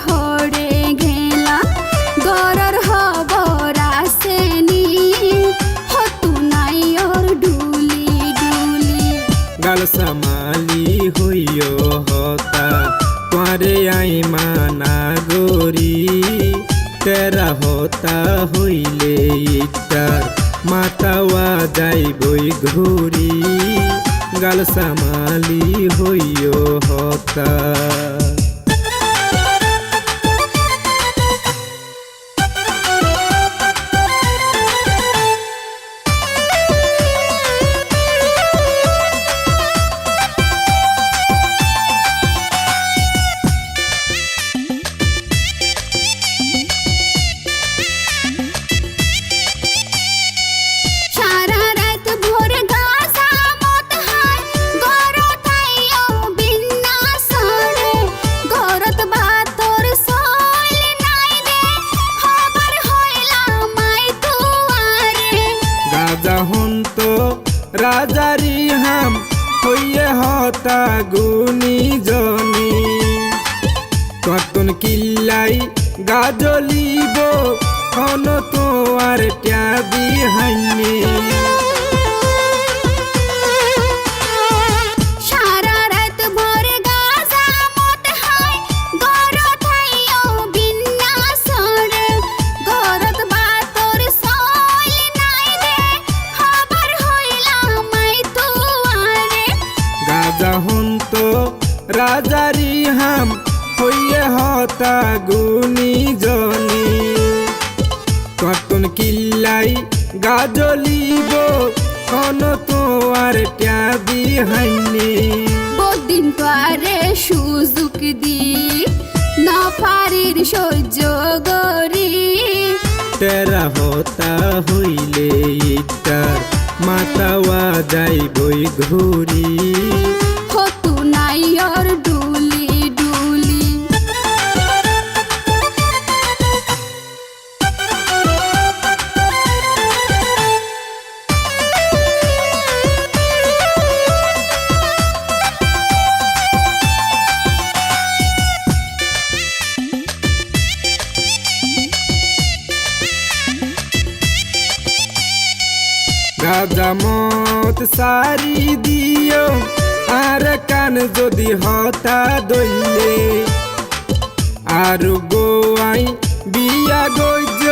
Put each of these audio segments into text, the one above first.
হরে ঘেলা গরর হবর আসেনি হতু নাই ওর ডুলি ডুলি গাল সামালি হইও হতা তোমারে আই মানা গরি তেরা হতা হইলে ইটার মাতাওয়া যাইবই ঘুরি গাল সামালি হইও হতা রাজারি হাম হইয়ে হতা গুনি জনি কতন কিল্লাই গাজলিব হন তো আর ট্যাবি হাইনি রাজারি হাম হইয়ে হতা গুনি জনি কতন কিল্লাই গাজলিব হন তো আর ট্যাবি হাইনি বদিন তোয়ারে সুযোগ দি না পারির সহ্য গরি তেরা হতা হইলে ইটার মাতাওয়া যাইবই ঘুরি হতু নাই ওর ডুলি ডুলি গাজামত সারি দিও আর কান যদি হতা দইলে আর গোয়াই বিয়া গইজ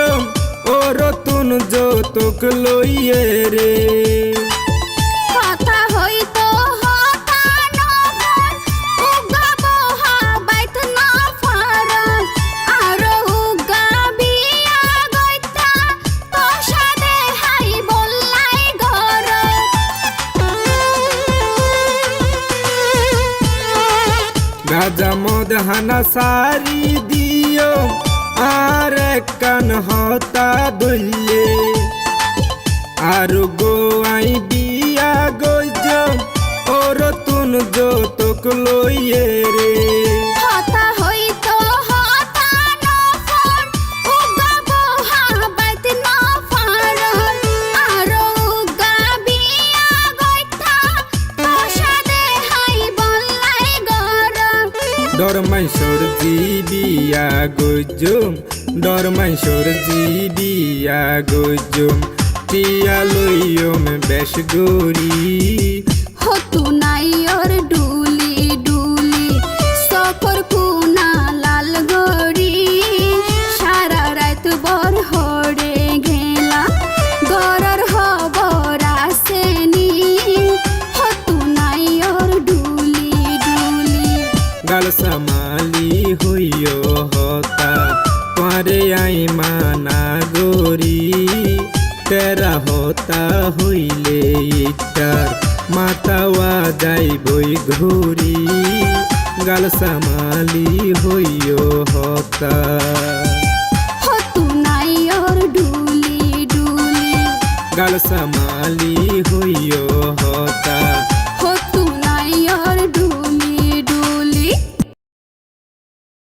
ও রতুন যৌতুক লইয়ে রে কথা হইতো হতা নফর উগা বহা বাইত নফর আর উগা বিয়া গইতা তো সাদে হাই বললাই ঘর গাজামদ হানা সারি দিও আর কান হতা দইলে আর গোয়াই বিয়া গইজ ও রতুন যৌতুক লইয়ে রে কথা হইতো হতা নফর উগা বহা বাইত নফর আর উগা বিয়া গইতা তো সাদে হাই বললাই ঘর ডরমাইশোর জিবিয়া গজুম ডরমাইশোর জিবিয়া গজুম টিয়া লইয়ম বেশ গরি হতু নাই ওর ডুলি ডুলি সফর কুনা লাল গড়ি সারা রাত বর হরে ঘেলা গরর হবর আসেনি হতু নাই ওর ডুলি ডুলি গাল সামালি হইও হতা তোমারে আই মানা গরি তেরা হতা হইলে ইটার মাতাওয়া যাইবই ঘুরি গাল সামালি হইও হতা হতু নাই ওর ডুলি ডুলি গাল সামালি হইও হতা হতু